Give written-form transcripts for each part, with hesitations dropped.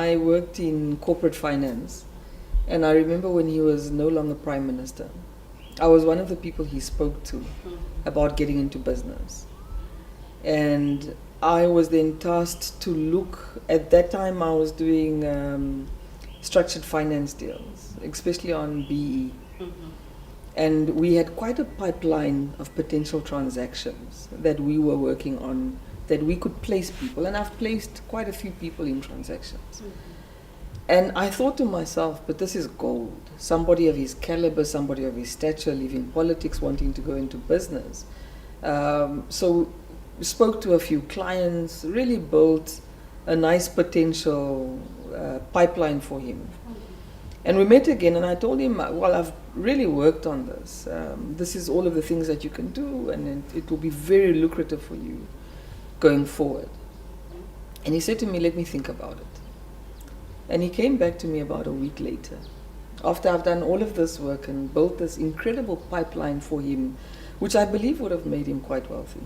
I worked in corporate finance, and I remember when he was no longer prime minister, I was one of the people he spoke to about getting into business. And I was then tasked to look, at that time I was doing structured finance deals, especially on BE. And we had quite a pipeline of potential transactions that we were working on, that we could place people. And I've placed quite a few people in transactions. And I thought to myself, but this is gold. Somebody of his caliber, somebody of his stature, leaving politics, wanting to go into business. So spoke to a few clients, really built a nice potential pipeline for him. And we met again, and I told him, well, I've really worked on this. This is all of the things that you can do, and it will be very lucrative for you going forward. And he said to me, let me think about it. And he came back to me about a week later, after I've done all of this work and built this incredible pipeline for him, which I believe would have made him quite wealthy.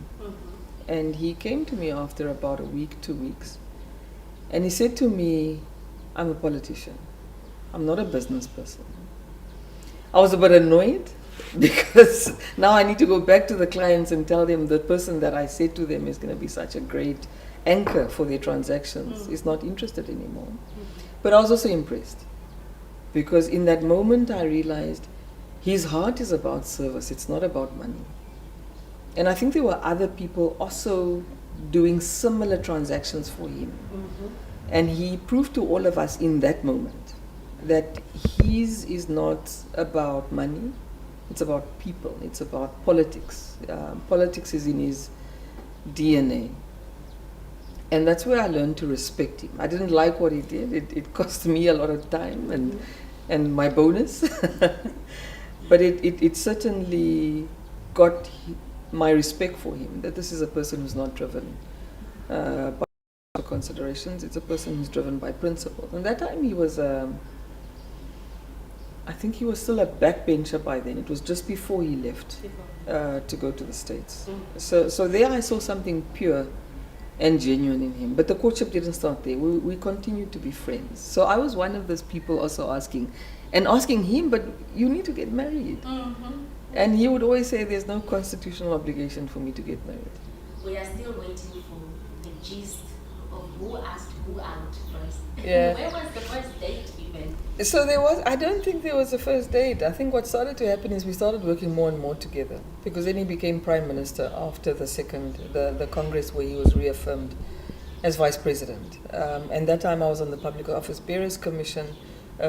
And he came to me after about a week, 2 weeks, and he said to me, I'm a politician. I'm not a business person. I was a bit annoyed because now I need to go back to the clients and tell them the person that I said to them is going to be such a great anchor for their transactions is not interested anymore. But I was also impressed because in that moment I realized his heart is about service, it's not about money. And I think there were other people also doing similar transactions for him. And he proved to all of us in that moment that his is not about money, it's about people, it's about politics. Politics is in his DNA. And that's where I learned to respect him. I didn't like what he did. It cost me a lot of time and my bonus. But it certainly got my respect for him, that this is a person who's not driven by considerations. It's a person who's driven by principles. And that time he was, I think he was still a backbencher by then. It was just before he left to go to the States. So there I saw something pure and genuine in him. But the courtship didn't start there. We continued to be friends. So I was one of those people also asking him, but you need to get married. And he would always say, there's no constitutional obligation for me to get married. We are still waiting for the gist of who asked who out first. Yeah. Where was the first date even? So I don't think there was a first date. I think what started to happen is we started working more and more together, because then he became prime minister after the Congress where he was reaffirmed as vice president. And that time I was on the Public Office Bearers Commission.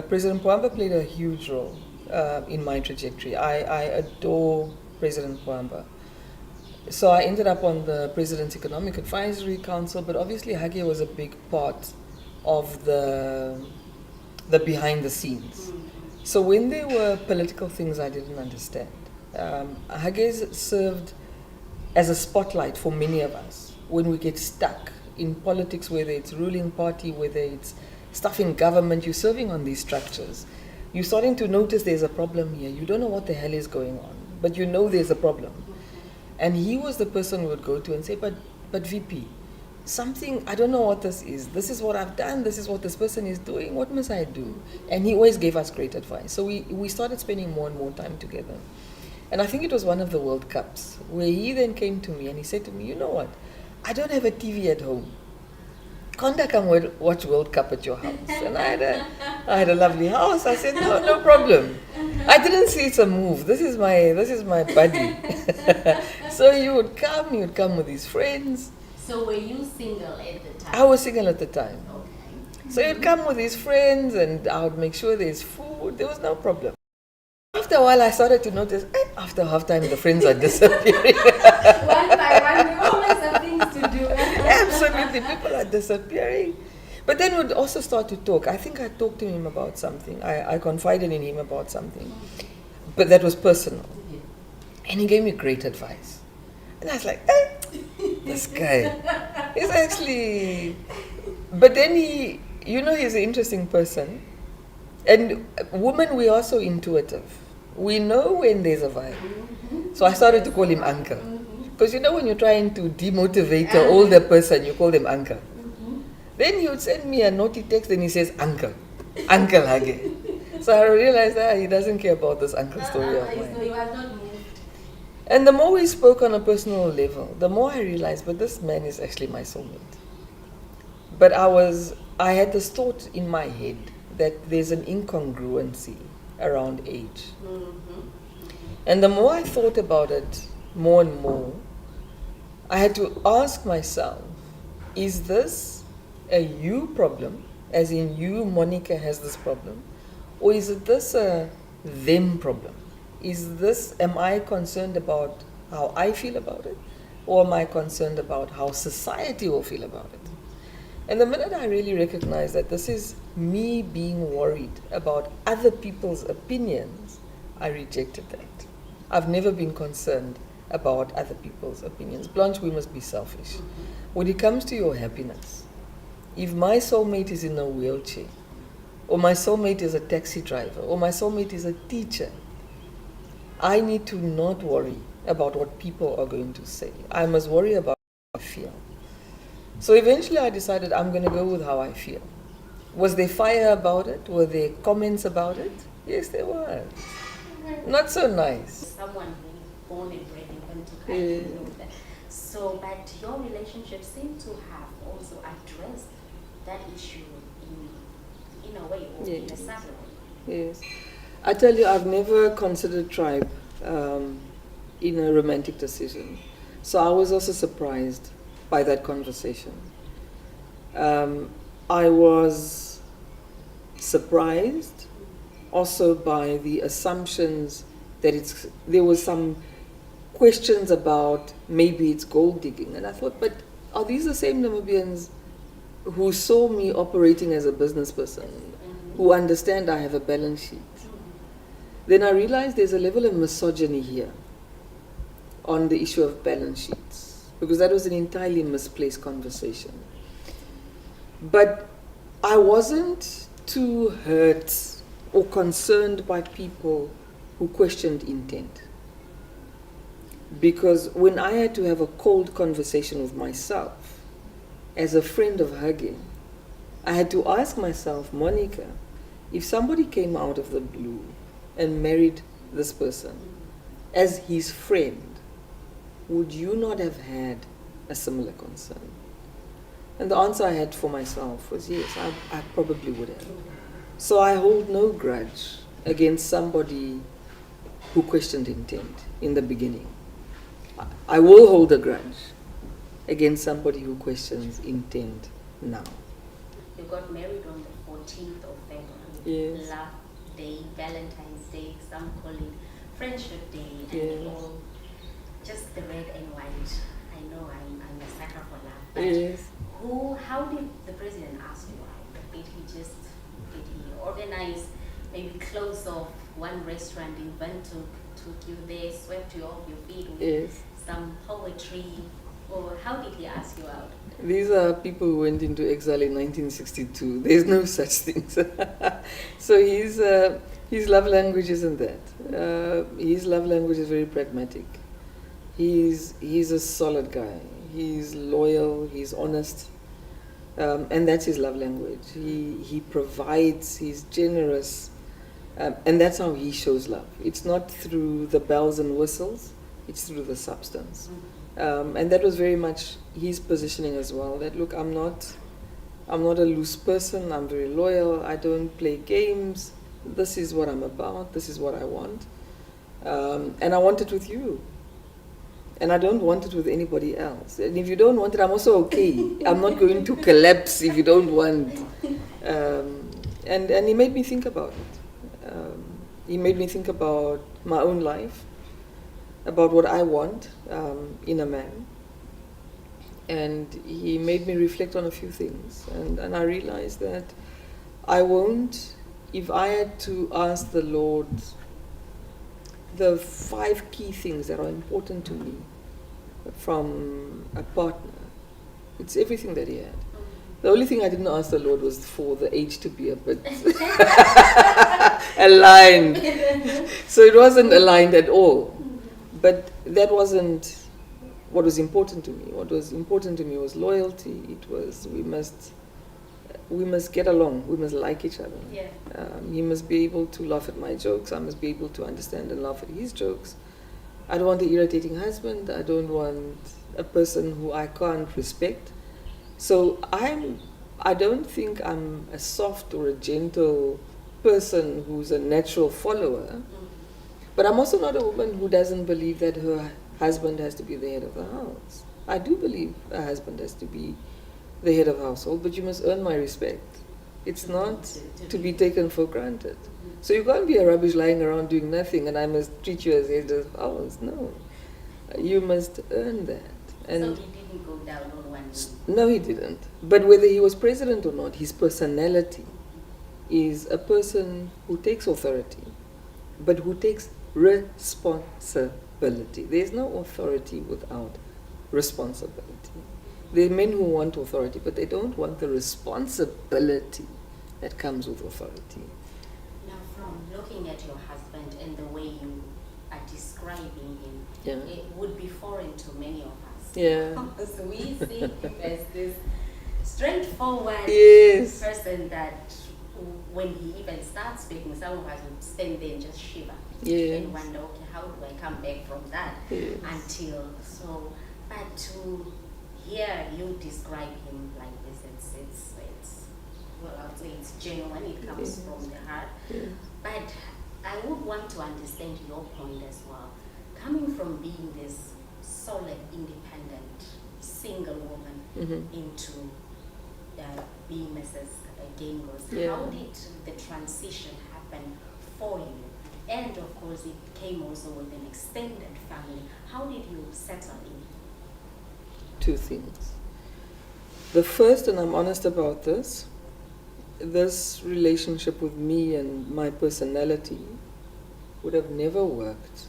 President Pwamba played a huge role in my trajectory. I adore President Pwamba. So I ended up on the President's Economic Advisory Council, but obviously Hage was a big part of the behind the scenes. So when there were political things I didn't understand, Hage served as a spotlight for many of us when we get stuck in politics, whether it's ruling party, whether it's stuff in government, you're serving on these structures. You're starting to notice there's a problem here. You don't know what the hell is going on, but you know there's a problem. And he was the person we would go to and say, but VP, something, I don't know what this is. This is what I've done. This is what this person is doing. What must I do? And he always gave us great advice. So we started spending more and more time together. And I think it was one of the World Cups where he then came to me and he said to me, you know what? I don't have a TV at home. Can't I come watch World Cup at your house? And I had a lovely house. I said, no problem. I didn't see it's a move. This is my buddy. So he would come with his friends. So were you single at the time? I was single at the time. Okay. So he'd come with his friends and I would make sure there's food. There was no problem. After a while I started to notice, after halftime the friends are disappearing. One by one, we always have things to do. Absolutely, people are disappearing. But then we'd also start to talk. I think I talked to him about something. I confided in him about something. But that was personal. And he gave me great advice. And I was like, this guy is actually... But then he's an interesting person. And women, we're also intuitive. We know when there's a vibe. So I started to call him Uncle. Because when you're trying to demotivate an older person, you call them Uncle. Then he would send me a naughty text and he says, Uncle Hage. So I realized that he doesn't care about this uncle story of mine. So you are not moved. And the more we spoke on a personal level, the more I realized, but this man is actually my soulmate. But I had this thought in my head that there's an incongruency around age. And the more I thought about it, more and more, I had to ask myself, is this a you problem, as in you, Monica, has this problem? Or is it this a them problem? Am I concerned about how I feel about it? Or am I concerned about how society will feel about it? And the minute I really recognized that this is me being worried about other people's opinions, I rejected that. I've never been concerned about other people's opinions. Blanche, we must be selfish. When it comes to your happiness, if my soulmate is in a wheelchair, or my soulmate is a taxi driver, or my soulmate is a teacher, I need to not worry about what people are going to say. I must worry about how I feel. So eventually I decided I'm going to go with how I feel. Was there fire about it? Were there comments about it? Yes, there was. Not so nice. Someone who born and bred and went to kind of know that. So, but your relationship seemed to have also addressed that issue in a way, or in a subtle way. Yes. I tell you, I've never considered tribe in a romantic decision. So I was also surprised by that conversation. I was surprised also by the assumptions that there was some questions about maybe it's gold digging. And I thought, but are these the same Namibians who saw me operating as a business person, who understand I have a balance sheet? Then I realized there's a level of misogyny here on the issue of balance sheets, because that was an entirely misplaced conversation. But I wasn't too hurt or concerned by people who questioned intent. Because when I had to have a cold conversation with myself, as a friend of Hage, I had to ask myself, Monica, if somebody came out of the blue and married this person as his friend, would you not have had a similar concern? And the answer I had for myself was yes, I probably would have. So I hold no grudge against somebody who questioned intent in the beginning. I will hold a grudge against somebody who questions intent now. You got married on the 14th of February. Yes. Love Day, Valentine's Day, some call it Friendship Day, and Yes. all just the red and white. I know I'm a sucker for love. But Yes. how did the president ask you out? Did he organize, maybe close off one restaurant in Windhoek, took you there, swept you off your feet with Yes. some poetry? Or how did he ask you out? These are people who went into exile in 1962. There's no such things. So his love language isn't that. His love language is very pragmatic. He's a solid guy. He's loyal. He's honest, and that's his love language. He provides. He's generous, and that's how he shows love. It's not through the bells and whistles. It's through the substance. And that was very much his positioning as well. That look, I'm not a loose person. I'm very loyal. I don't play games. This is what I'm about. This is what I want, and I want it with you. And I don't want it with anybody else. And if you don't want it, I'm also okay. I'm not going to collapse if you don't want. And he made me think about it. He made me think about my own life, about what I want in a man. And he made me reflect on a few things. And I realized that I won't, if I had to ask the Lord the 5 key things that are important to me from a partner, it's everything that he had. The only thing I didn't ask the Lord was for the age to be a bit aligned. So it wasn't aligned at all. But that wasn't what was important to me. What was important to me was loyalty. It was we must we must get along. We must like each other. Yeah. He must be able to laugh at my jokes. I must be able to understand and laugh at his jokes. I don't want an irritating husband. I don't want a person who I can't respect. So I don't think I'm a soft or a gentle person who's a natural follower. But I'm also not a woman who doesn't believe that her husband has to be the head of the house. I do believe a husband has to be the head of the household, but you must earn my respect. It's not to be taken for granted. So you can't be a rubbish lying around doing nothing and I must treat you as head of the house. No. You must earn that. And so he didn't go down on one knee? No, he didn't. But whether he was president or not, his personality is a person who takes authority, but who takes responsibility. There's no authority without responsibility. There are men who want authority, but they don't want the responsibility that comes with authority. Now, from looking at your husband and the way you are describing him, it would be foreign to many of us. Yeah. So we see him as this straightforward person that when he even starts speaking, some of us would stand there and just shiver and wonder, okay, how do I come back from that? But to hear you describe him like this, it's well, I would say it's genuine, it comes from the heart. But I would want to understand your point as well. Coming from being this solid, independent, single woman into being Mrs. Geingos, how did the transition happen for you? And of course, it came also with an extended family. How did you settle in? Two things. The first, and I'm honest about this relationship with me and my personality would have never worked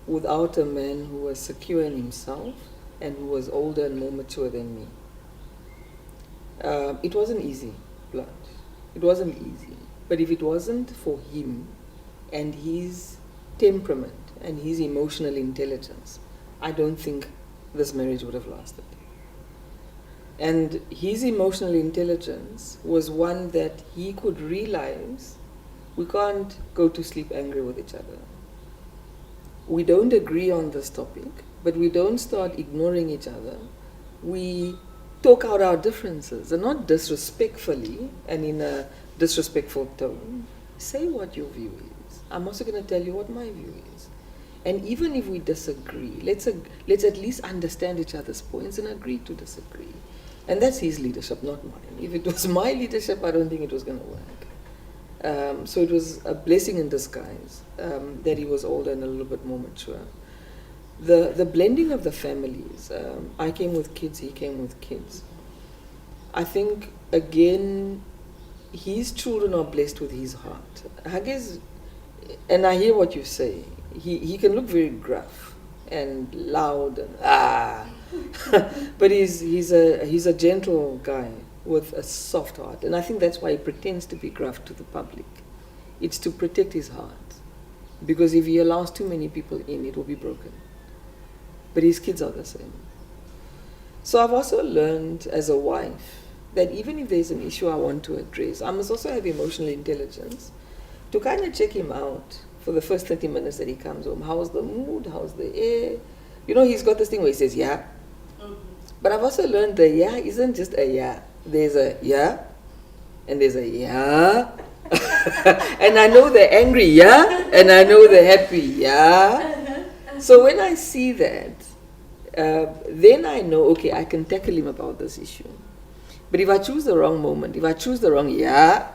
without a man who was secure in himself and who was older and more mature than me. It wasn't easy, blood. It wasn't easy. But if it wasn't for him and his temperament and his emotional intelligence, I don't think this marriage would have lasted. And his emotional intelligence was one that he could realize we can't go to sleep angry with each other. We don't agree on this topic, but we don't start ignoring each other. We talk out our differences, and not disrespectfully and in a disrespectful tone. Say what your view is. I'm also going to tell you what my view is. And even if we disagree, let's at least understand each other's points and agree to disagree. And that's his leadership, not mine. If it was my leadership, I don't think it was going to work. So it was a blessing in disguise that he was older and a little bit more mature. The blending of the families, I came with kids, he came with kids. I think, again, his children are blessed with his heart. Hage's, and I hear what you say, he can look very gruff and loud and but he's a gentle guy with a soft heart, and I think that's why he pretends to be gruff to the public. It's to protect his heart, because if he allows too many people in, it will be broken. But his kids are the same. So I've also learned as a wife that even if there's an issue I want to address, I must also have emotional intelligence to kind of check him out for the first 30 minutes that he comes home. How's the mood? How's the air? You know, he's got this thing where he says, yeah. But I've also learned that yeah isn't just a yeah. There's a yeah, and there's a yeah. And I know the angry yeah, and I know the happy yeah. So when I see that, then I know, okay, I can tackle him about this issue. But if I choose the wrong moment, if I choose the wrong yeah,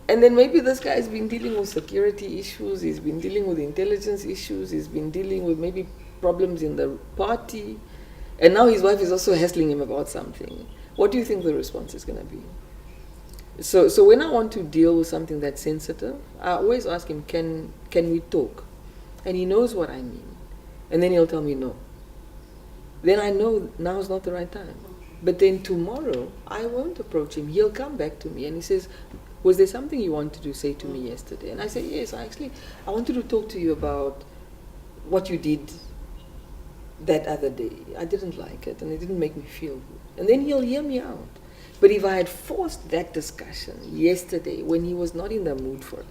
and then maybe this guy's been dealing with security issues, he's been dealing with intelligence issues, he's been dealing with maybe problems in the party, and now his wife is also hassling him about something. What do you think the response is going to be? So when I want to deal with something that's sensitive, I always ask him, can we talk? And he knows what I mean. And then he'll tell me no. Then I know now is not the right time. But then tomorrow, I won't approach him. He'll come back to me and he says, was there something you wanted to say to me yesterday? And I say, yes, I wanted to talk to you about what you did that other day. I didn't like it and it didn't make me feel good. And then he'll hear me out. But if I had forced that discussion yesterday when he was not in the mood for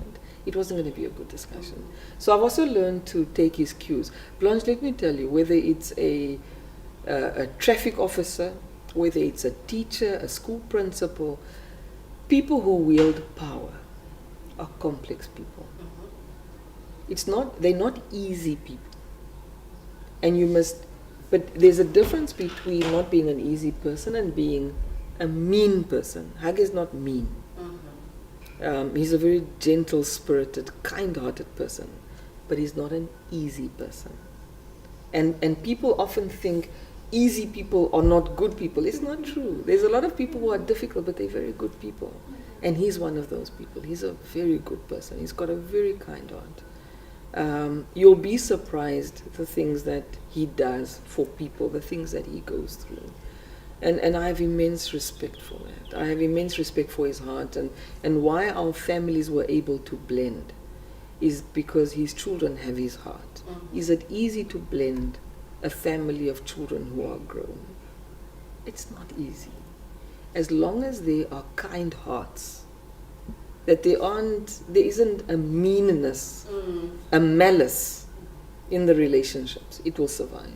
it wasn't going to be a good discussion. So I've also learned to take his cues. Blanche, let me tell you, whether it's a traffic officer, whether it's a teacher, a school principal, people who wield power are complex people. They're not easy people. And but there's a difference between not being an easy person and being a mean person. Hage is not mean. He's a very gentle-spirited, kind-hearted person, but he's not an easy person. And people often think easy people are not good people. It's not true. There's a lot of people who are difficult, but they're very good people. And he's one of those people. He's a very good person. He's got a very kind heart. You'll be surprised the things that he does for people, the things that he goes through. And I have immense respect for that. I have immense respect for his heart. And why our families were able to blend is because his children have his heart. Is it easy to blend a family of children who are grown? It's not easy. As long as they are kind hearts, that there isn't a meanness, a malice in the relationships, it will survive.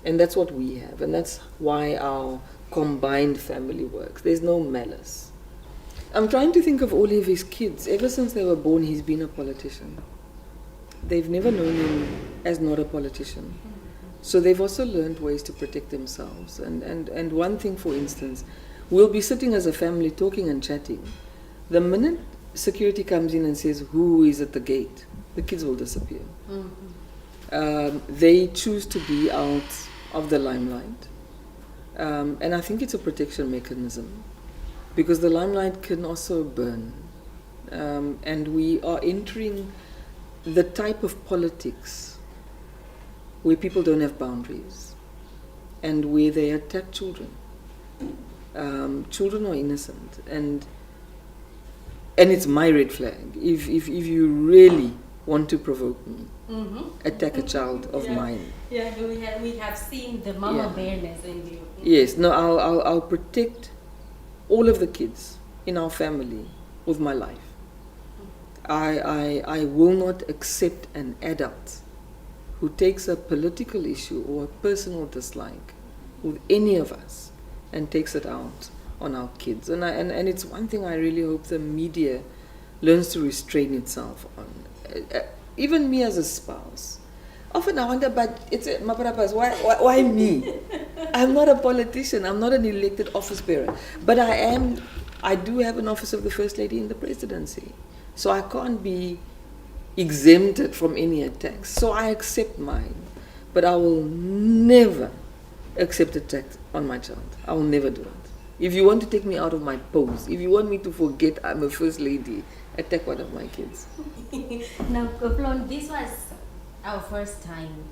And that's what we have, and that's why our combined family works. There's no malice. I'm trying to think of all of his kids. Ever since they were born, he's been a politician. They've never known him as not a politician. So they've also learned ways to protect themselves. And one thing, for instance, we'll be sitting as a family talking and chatting. The minute security comes in and says, who is at the gate, the kids will disappear. They choose to be out of the limelight. And I think it's a protection mechanism, because the limelight can also burn. And we are entering the type of politics where people don't have boundaries and where they attack children. Children are innocent, and it's my red flag. If you really want to provoke me, attack a child of mine. Yeah, we have seen the mama bearness in you. Yes, no, I'll protect all of the kids in our family with my life. I will not accept an adult who takes a political issue or a personal dislike with any of us and takes it out on our kids. And it's one thing I really hope the media learns to restrain itself on. Even me as a spouse. Often I wonder, but why me? I'm not a politician. I'm not an elected office bearer. But I do have an office of the First Lady in the presidency. So I can't be exempted from any attacks. So I accept mine. But I will never accept attack on my child. I will never do it. If you want to take me out of my pose, if you want me to forget I'm a First Lady, attack one of my kids. Now, Koplon, this was our first time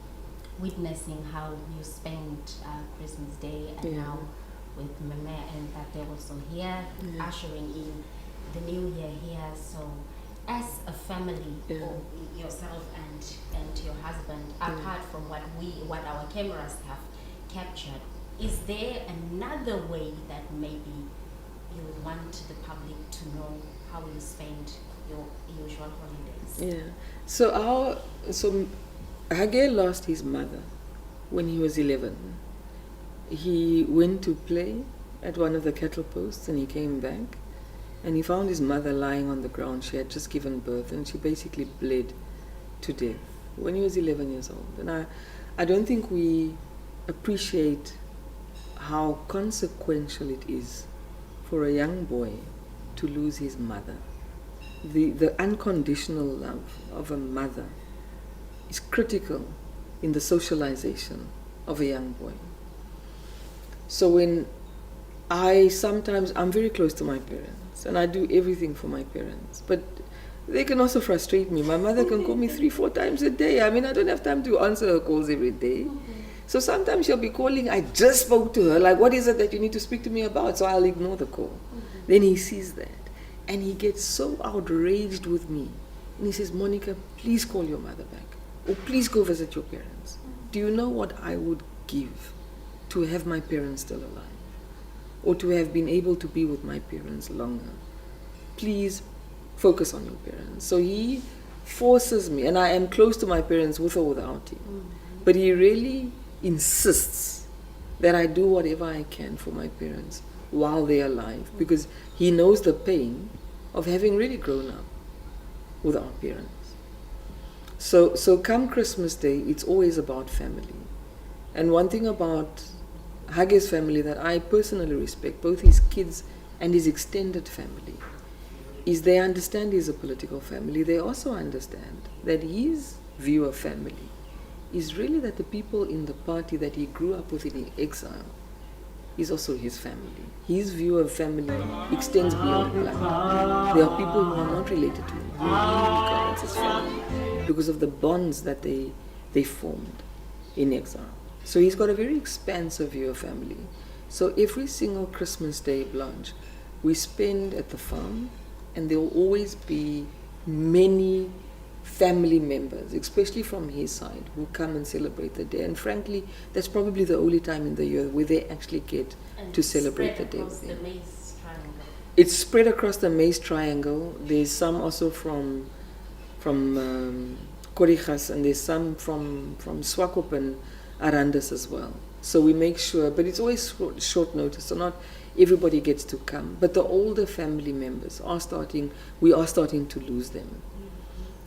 witnessing how you spent Christmas Day, and now with Mama and Tate also here, ushering in the new year here. So, as a family, or yourself and your husband, apart from what our cameras have captured, is there another way that maybe you would want the public to know how you spend your usual holidays? Yeah. So Hage lost his mother when he was 11. He went to play at one of the cattle posts and he came back and he found his mother lying on the ground. She had just given birth and she basically bled to death when he was 11 years old. And I don't think we appreciate how consequential it is for a young boy to lose his mother. The unconditional love of a mother is critical in the socialization of a young boy. So when I'm very close to my parents and I do everything for my parents, but they can also frustrate me. My mother can call me 3-4 times a day. I mean, I don't have time to answer her calls every day. So sometimes she'll be calling, I just spoke to her, like, what is it that you need to speak to me about? So I'll ignore the call. Then he sees that and he gets so outraged with me. And he says, Monica, please call your mother back. Or please go visit your parents. Do you know what I would give to have my parents still alive? or to have been able to be with my parents longer. Please focus on your parents. So he forces me, and I am close to my parents with or without him, but he really insists that I do whatever I can for my parents while they're alive, because he knows the pain of having really grown up without parents. So come Christmas Day, it's always about family. And one thing about Hage's family that I personally respect, both his kids and his extended family, is they understand he's a political family. They also understand that his view of family is really that the people in the party that he grew up with in exile is also his family. His view of family extends beyond blood. There are people who are not related to him, who he regards as family because of the bonds that they formed in exile. So he's got a very expansive view of family. So every single Christmas Day, Blanche, we spend at the farm, and there will always be many family members, especially from his side, who come and celebrate the day. And frankly, that's probably the only time in the year where they actually get to celebrate the day with him. It's spread across the Maize Triangle. There's some also from Korigas, and there's some from Swakop and Arandas as well. So we make sure, but it's always short notice, so not everybody gets to come. But the older family members we are starting to lose them.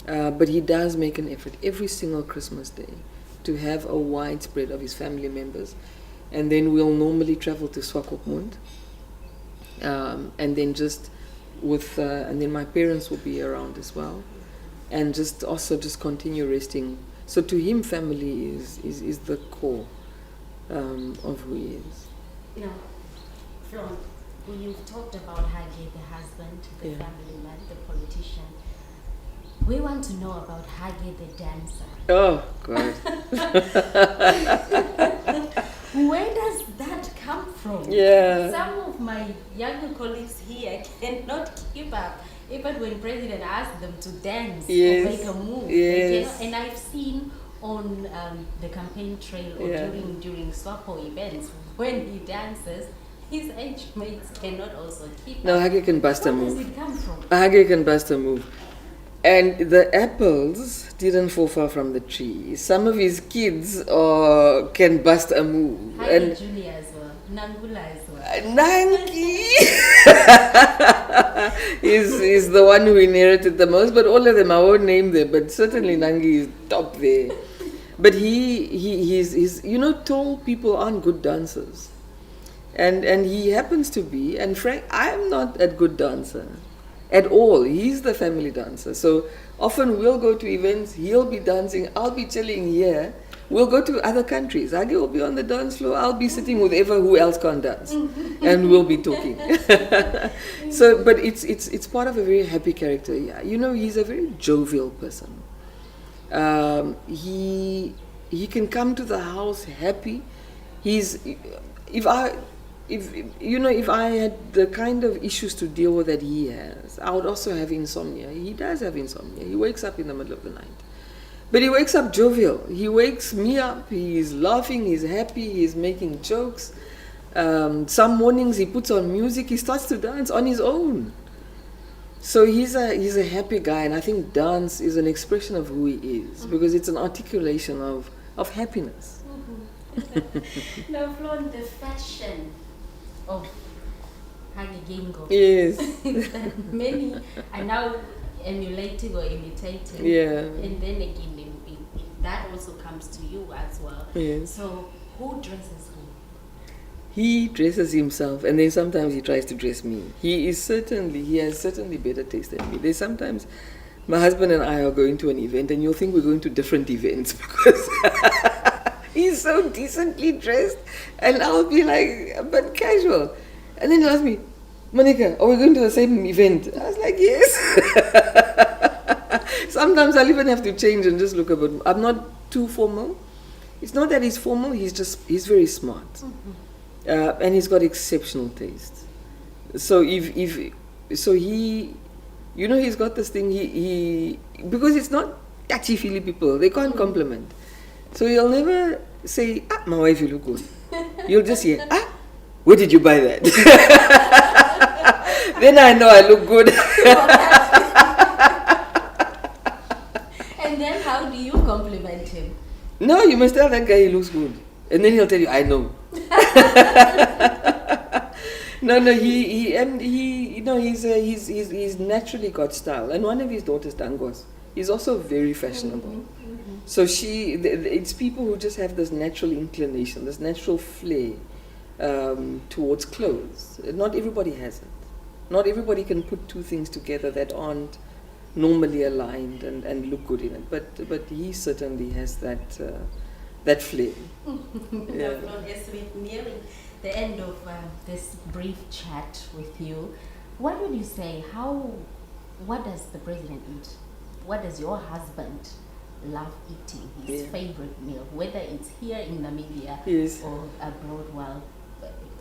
But he does make an effort every single Christmas Day to have a wide spread of his family members. And then we'll normally travel to Swakopmund. And then and then my parents will be around as well. And just continue resting. So to him, family is the core of who he is. You know, Flon, when you've talked about Hage, the husband, the family man, the politician, we want to know about Hage, the dancer. Oh, God. Where does that come from? Yeah. Some of my younger colleagues here cannot keep up. Even when President asked them to dance or make a move, they cannot. And I've seen on the campaign trail or during Swapo events, when he dances, his age mates cannot also keep up. No, Hage can bust a move. Where does it come from? Hage can bust a move. And the apples didn't fall far from the tree. Some of his kids can bust a move. Hage Junior as well, Nangula as well. Nangi is the one who inherited the most, but all of them, I won't name them, but certainly Nangi is top there. But he's tall people aren't good dancers. And he happens to be, and Frank, I'm not a good dancer at all. He's the family dancer. So often we'll go to events, he'll be dancing, I'll be chilling here. We'll go to other countries. Hage will be on the dance floor, I'll be sitting with who else can't dance. And we'll be talking. So, but it's part of a very happy character. Yeah. He's a very jovial person. He can come to the house happy. If I had the kind of issues to deal with that he has, I would also have insomnia. He does have insomnia. He wakes up in the middle of the night. But he wakes up jovial. He wakes me up. He's laughing. He's happy. He's making jokes. Some mornings he puts on music. He starts to dance on his own. So he's a happy guy, and I think dance is an expression of who he is, because it's an articulation of happiness. Now, Flon, the fashion of Hage Geingob. Yes. That many are now emulating or imitating. Yeah. And then again, that also comes to you as well. Yes. So, who dresses who? He dresses himself, and then sometimes he tries to dress me. He has certainly better taste than me. There's sometimes my husband and I are going to an event, and you'll think we're going to different events because he's so decently dressed, and I'll be like, but casual. And then he'll ask me, Monica, are we going to the same event? I was like, yes. Sometimes I'll even have to change and just look a bit. I'm not too formal. It's not that he's formal, he's very smart. And he's got exceptional taste. So he's got this thing, because it's not touchy-feely people, they can't compliment. So he'll never say, my wife, you look good. You'll just hear, where did you buy that? Then I know I look good. And then how do you compliment him? No, you must tell that guy he looks good. And then he'll tell you, I know. No, he's naturally got style. And one of his daughters, Dangos, is also very fashionable. So it's people who just have this natural inclination, this natural flair towards clothes. Not everybody has it. Not everybody can put two things together that aren't normally aligned and look good in it. But he certainly has that flair. Yeah. Yes, we're nearing the end of this brief chat with you. What would you say? What does the president eat? What does your husband love eating? His favorite meal, whether it's here in Namibia or abroad while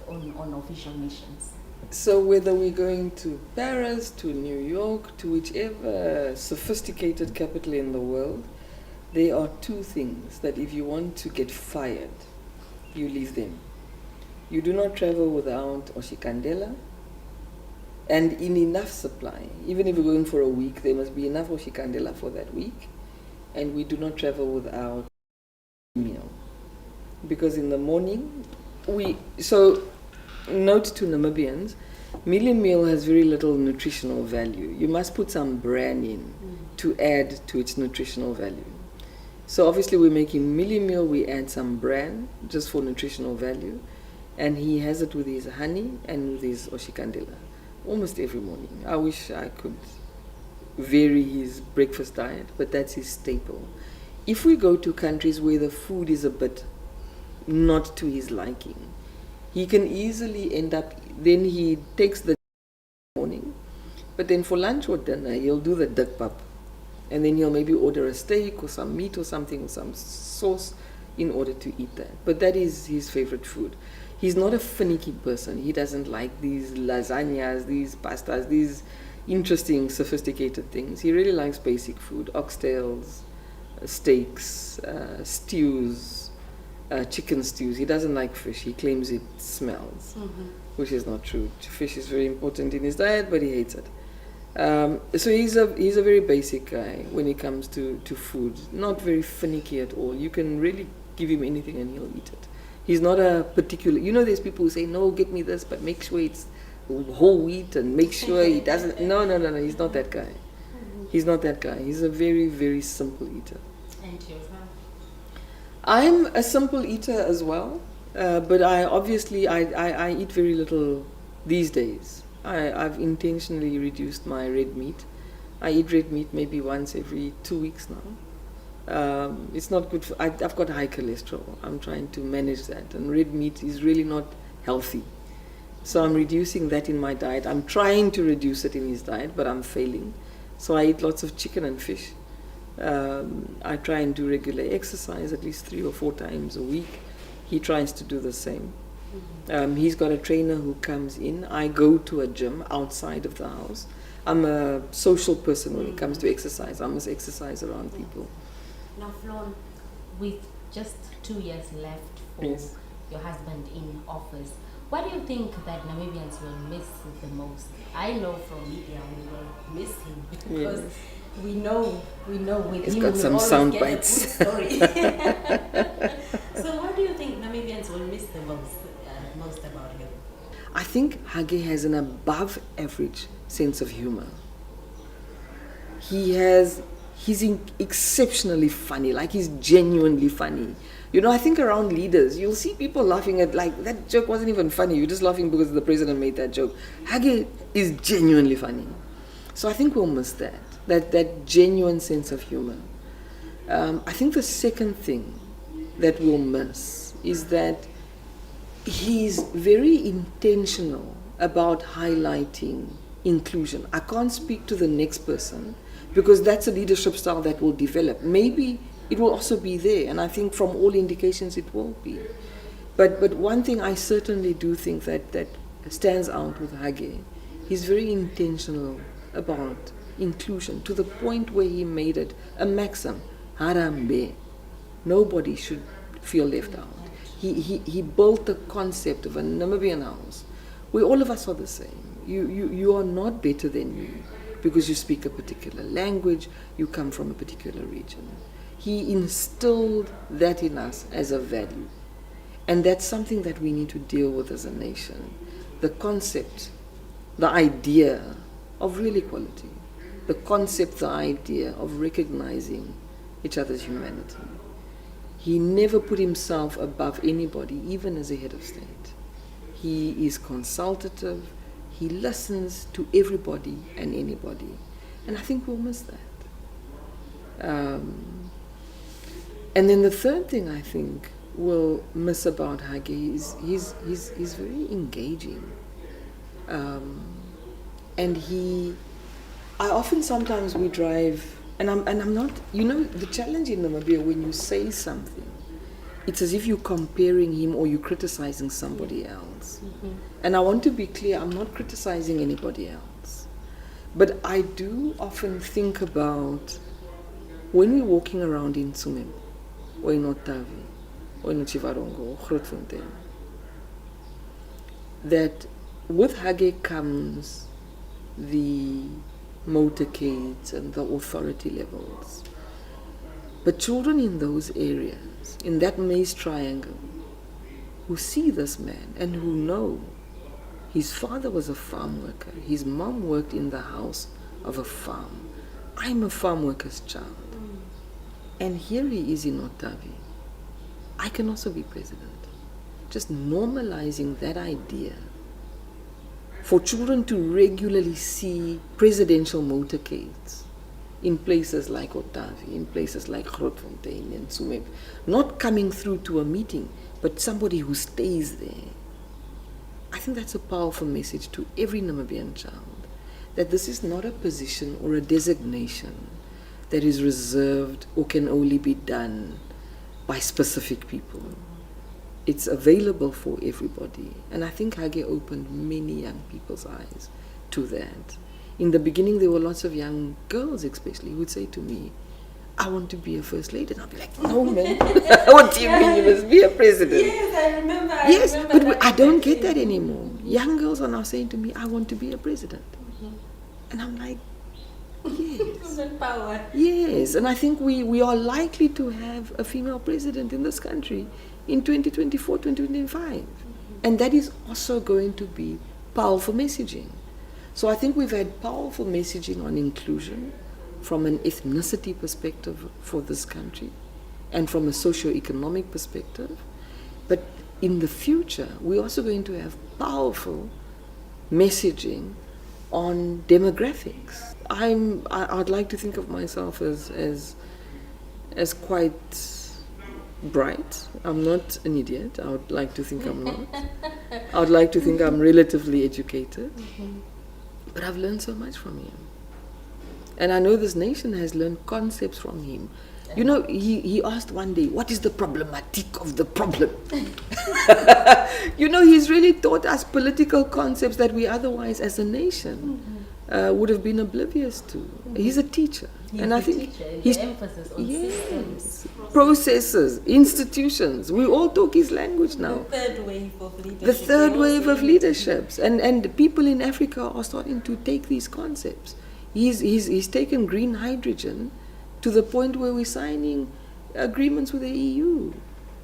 on official missions. So whether we're going to Paris, to New York, to whichever sophisticated capital in the world, there are two things that if you want to get fired, you leave them. You do not travel without oshikandela, and in enough supply. Even if you're going for a week, there must be enough oshikandela for that week. And we do not travel without meal. Because in the morning, note to Namibians, mealie meal has very little nutritional value. You must put some bran in to add to its nutritional value. So obviously we're making mealie meal, we add some bran just for nutritional value. And he has it with his honey and with his oshikandela almost every morning. I wish I could vary his breakfast diet, but that's his staple. If we go to countries where the food is a bit not to his liking, he can easily end up, then he takes the morning, but then for lunch or dinner, he'll do the dikpap. And then he'll maybe order a steak or some meat or something or some sauce in order to eat that. But that is his favorite food. He's not a finicky person. He doesn't like these lasagnas, these pastas, these interesting, sophisticated things. He really likes basic food, oxtails, steaks, stews, chicken stews. He doesn't like fish. He claims it smells, which is not true. Fish is very important in his diet, but he hates it. So he's a very basic guy when it comes to food. Not very finicky at all. You can really give him anything and he'll eat it. He's not a particular, there's people who say, no, get me this, but make sure it's whole wheat and make sure he doesn't, no, he's not that guy. He's not that guy. He's a very, very simple eater. And yourself? I'm a simple eater as well, but I eat very little these days. I've intentionally reduced my red meat. I eat red meat maybe once every 2 weeks now. It's not good for, I've got high cholesterol. I'm trying to manage that, and red meat is really not healthy. So I'm reducing that in my diet. I'm trying to reduce it in his diet, but I'm failing. So I eat lots of chicken and fish. I try and do regular exercise at least 3 or 4 times a week. He tries to do the same. He's got a trainer who comes in. I go to a gym outside of the house. I'm a social person when it comes to exercise. I must exercise around people. Now, Flon, with just 2 years left for your husband in office, what do you think that Namibians will miss the most? I know from media we will miss him because we know with He's him got we some always sound get bites. a good story. So what do you think Namibians will miss the most about him? I think Hage has an above average sense of humor. He's exceptionally funny, like he's genuinely funny. I think around leaders, you'll see people laughing at, like, that joke wasn't even funny. You're just laughing because the president made that joke. Hage is genuinely funny. So I think we'll miss that genuine sense of humor. I think the second thing that we'll miss is that he's very intentional about highlighting inclusion. I can't speak to the next person because that's a leadership style that will develop. Maybe it will also be there, and I think from all indications it will be. But one thing I certainly do think that stands out with Hage, he's very intentional about inclusion to the point where he made it a maxim, harambe. Nobody should feel left out. He built the concept of a Namibian house where all of us are the same. You are not better than me because you speak a particular language, you come from a particular region. He instilled that in us as a value. And that's something that we need to deal with as a nation. The concept, the idea of real equality. The concept, the idea of recognizing each other's humanity. He never put himself above anybody, even as a head of state. He is consultative. He listens to everybody and anybody. And I think we'll miss that. And then the third thing I think we'll miss about Hage is he's very engaging. And I often sometimes we drive, and I'm not, the challenge in Namibia, when you say something, it's as if you're comparing him or you're criticizing somebody else. Mm-hmm. And I want to be clear, I'm not criticizing anybody else. But I do often think about when we're walking around in Tsumeb, or in Otavi, or in Chivarongo, or Grootfontein, that with Hage comes the motorcades and the authority levels. But children in those areas, in that maze triangle, who see this man and who know his father was a farm worker, his mom worked in the house of a farm. I'm a farm worker's child. And here he is in Otavi. I can also be president. Just normalizing that idea. For children to regularly see presidential motorcades in places like Otavi, in places like Grootfontein and Tsumeb, not coming through to a meeting, but somebody who stays there. I think that's a powerful message to every Namibian child, that this is not a position or a designation that is reserved or can only be done by specific people. It's available for everybody. And I think Hage opened many young people's eyes to that. In the beginning, there were lots of young girls especially who would say to me, I want to be a first lady. And I'll be like, no, man. What do you mean you must be a president? Yes, I remember. But I don't get that anymore. Young girls are now saying to me, I want to be a president. Mm-hmm. And I'm like, yes. Power. Yes, and I think we are likely to have a female president in this country in 2024, 2025. Mm-hmm. And that is also going to be powerful messaging. So I think we've had powerful messaging on inclusion from an ethnicity perspective for this country and from a socio-economic perspective. But in the future, we're also going to have powerful messaging on demographics. I'd like to think of myself as quite bright. I'm not an idiot. I would like to think I'm not. I would like to think I'm relatively educated. Mm-hmm. But I've learned so much from him. And I know this nation has learned concepts from him. You know, he asked one day, what is the problematic of the problem? You know, he's really taught us political concepts that we otherwise as a nation would have been oblivious to. Mm-hmm. He's a teacher. And I think he's emphasis on systems, processes, institutions. We all talk his language now. The third wave of leadership. The third wave of leaderships. And people in Africa are starting to take these concepts. He's taken green hydrogen to the point where we're signing agreements with the EU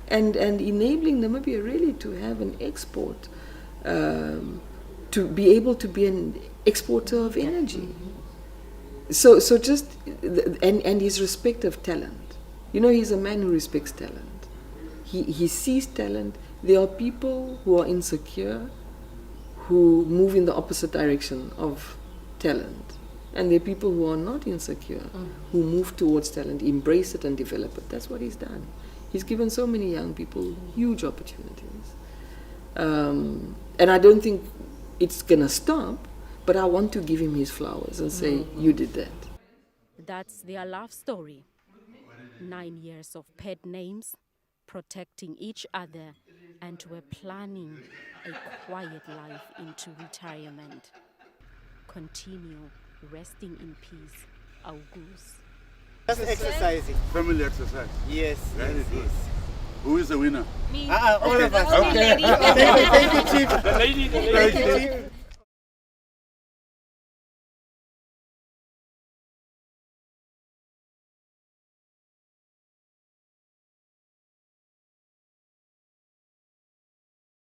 and enabling Namibia really to have an export, to be able to be an exporter of energy. So just, and his respect of talent. You know, he's a man who respects talent. He sees talent. There are people who are insecure, who move in the opposite direction of talent. And there are people who are not insecure, who move towards talent, embrace it and develop it. That's what he's done. He's given so many young people huge opportunities. And I don't think it's going to stop, but I want to give him his flowers and say, you did that. That's their love story. 9 years of pet names, protecting each other, and we're planning a quiet life into retirement. Continue resting in peace, our goose. Just exercising. Family exercise. Yes. Very yes, good. yes. Who is the winner? Me. All of us. Okay. Thank you, Chief. The lady. Thank you, Chief.